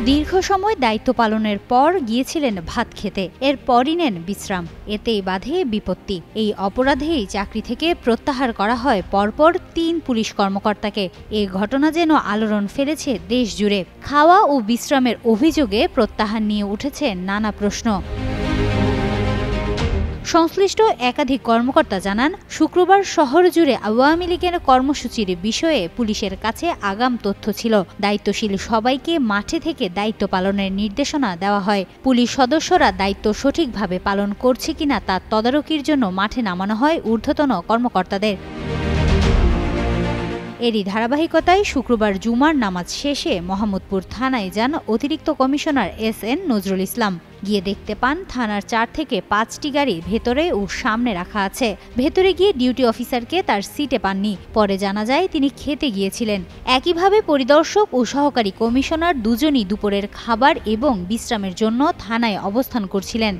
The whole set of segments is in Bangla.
দীর্ঘ সময় দায়িত্ব পালনের পর গিয়েছিলেন ভাত খেতে, এরপরই নেন বিশ্রাম। এতেই বাধে বিপত্তি। এই অপরাধেই চাকরি থেকে প্রত্যাহার করা হয় পরপর ৩ পুলিশ কর্মকর্তাকে। এ ঘটনা যেন আলোড়ন ফেলেছে দেশ জুড়ে। খাওয়া ও বিশ্রামের অভিযোগে প্রত্যাহার নিয়ে উঠেছে নানা প্রশ্ন। সংশ্লিষ্ট একাধিক কর্মকর্তা জানান, শুক্রবার শহর জুড়ে আওয়ামী লীগের কর্মসূচির বিষয়ে পুলিশের কাছে আগাম তথ্য ছিল। দায়িত্বশীল সবাইকে মাঠে থেকে দায়িত্ব পালনের নির্দেশনা দেওয়া হয়। পুলিশ সদস্যরা দায়িত্ব সঠিকভাবে পালন করছে কিনা তা তদারকির জন্য মাঠে নামানো হয় ঊর্ধ্বতন কর্মকর্তাদের। এরই ধারাবাহিকতায় শুক্রবার জুমার নামাজ শেষে মোহাম্মদপুর থানায় যান অতিরিক্ত কমিশনার এস.এন. নজরুল ইসলাম। গিয়ে দেখতে পান থানার ৪ থেকে ৫টি গাড়ি ভেতরে ও সামনে রাখা আছে। ভেতরে গিয়ে ডিউটি অফিসারকে তার সিটে পাননি। পরে জানা যায় তিনি খেতে গিয়েছিলেন। একইভাবে পরিদর্শক ও সহকারী কমিশনার দুজনই দুপুরের খাবার এবং বিশ্রামের জন্য থানায় অবস্থান করছিলেন।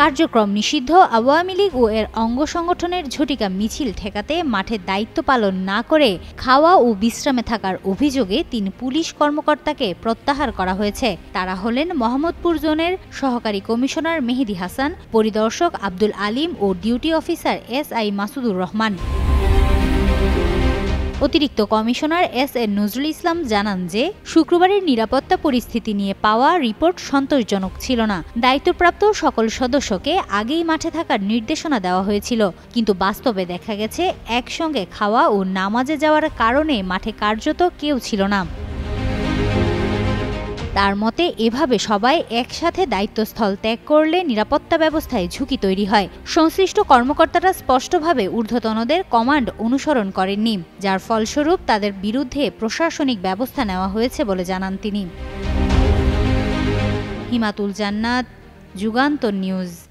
কার্যক্রম নিষিদ্ধ আওয়ামী লীগ ও এর অঙ্গ সংগঠনের ঝটিকা মিছিল ঠেকাতে মাঠে দায়িত্ব পালন না করে খাওয়া ও বিশ্রামে থাকার অভিযোগে ৩ পুলিশ কর্মকর্তাকে প্রত্যাহার করা হয়েছে। তারা হলেন মোহাম্মদপুর জোনের সহকারী কমিশনার মেহেদী হাসান, পরিদর্শক আব্দুল আলিম ও duty officer SI. Masudur Rahman. অতিরিক্ত কমিশনার এস.এন. নজরুল ইসলাম জানান যে শুক্রবারের নিরাপত্তা পরিস্থিতি নিয়ে পাওয়া রিপোর্ট সন্তোষজনক ছিল না। দায়িত্বপ্রাপ্ত সকল সদস্যকে আগেই মাঠে থাকার নির্দেশনা দেওয়া হয়েছিল, কিন্তু বাস্তবে দেখা গেছে একসঙ্গে খাওয়া ও নামাজে যাওয়ার কারণে মাঠে কার্যত কেউ ছিল না। তার মতে, এভাবে সবাই একসাথে দায়িত্বস্থল ত্যাগ করলে নিরাপত্তা ব্যবস্থায় ঝুঁকি তৈরি হয়। সংশ্লিষ্ট কর্মকর্তারা স্পষ্টভাবে ঊর্ধ্বতনদের কমান্ড অনুসরণ করেননি, যার ফলস্বরূপ তাদের বিরুদ্ধে প্রশাসনিক ব্যবস্থা নেওয়া হয়েছে বলে জানান তিনি। হিমাতুল জান্নাত, যুগান্তর নিউজ।